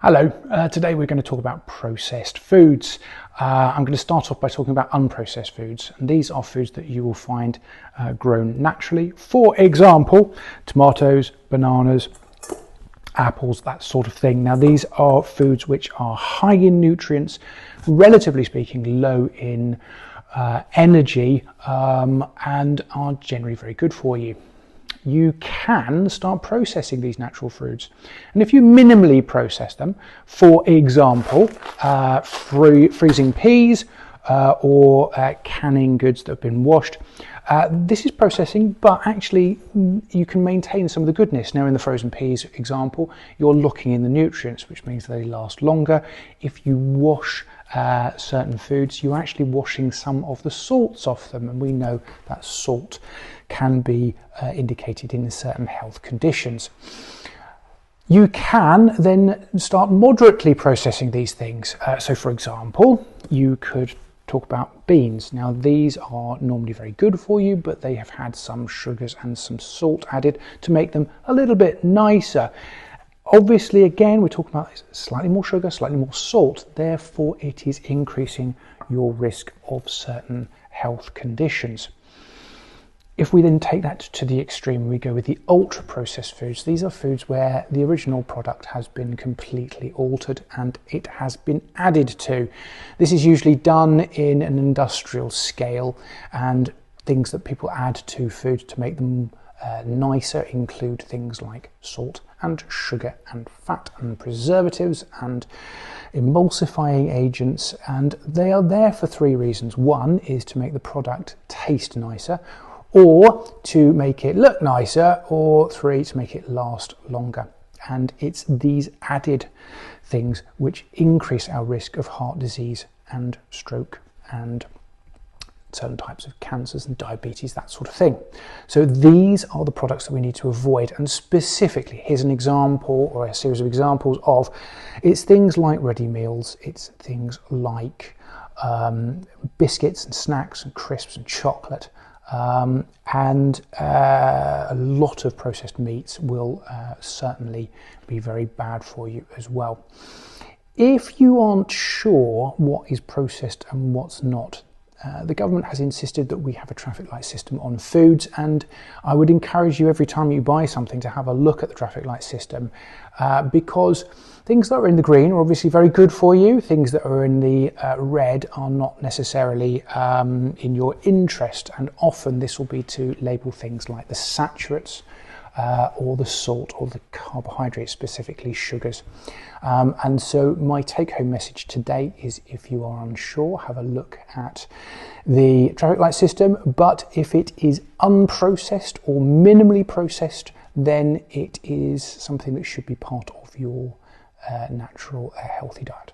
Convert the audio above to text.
Hello, today we're going to talk about processed foods. I'm going to start off by talking about unprocessed foods, and these are foods that you will find grown naturally. For example, tomatoes, bananas, apples, that sort of thing. Now these are foods which are high in nutrients, relatively speaking low in energy, and are generally very good for you. You can start processing these natural foods, and if you minimally process them, for example freezing peas or canning goods that have been washed, this is processing, but actually you can maintain some of the goodness. Now in the frozen peas example, you're locking in the nutrients, which means they last longer. If you wash certain foods, you're actually washing some of the salts off them, and we know that salt can be indicated in certain health conditions. You can then start moderately processing these things. So for example, you could talk about beans. Now these are normally very good for you, but they have had some sugars and some salt added to make them a little bit nicer. Obviously, again, we're talking about slightly more sugar, slightly more salt, therefore it is increasing your risk of certain health conditions. If we then take that to the extreme, we go with the ultra processed foods. These are foods where the original product has been completely altered and it has been added to. This is usually done in an industrial scale, and things that people add to food to make them nicer include things like salt and sugar and fat and preservatives and emulsifying agents, and they are there for three reasons. One is to make the product taste nicer, or to make it look nicer, or three, to make it last longer. And it's these added things which increase our risk of heart disease and stroke and certain types of cancers and diabetes, that sort of thing. So these are the products that we need to avoid, and specifically, here's an example or a series of examples of, it's things like ready meals, it's things like biscuits and snacks and crisps and chocolate, and a lot of processed meats will certainly be very bad for you as well. If you aren't sure what is processed and what's not, the government has insisted that we have a traffic light system on foods, and I would encourage you every time you buy something to have a look at the traffic light system, because things that are in the green are obviously very good for you. Things that are in the red are not necessarily in your interest, and often this will be to label things like the saturates or the salt or the carbohydrates, specifically sugars. And so my take-home message today is, if you are unsure, have a look at the traffic light system, but if it is unprocessed or minimally processed, then it is something that should be part of your natural healthy diet.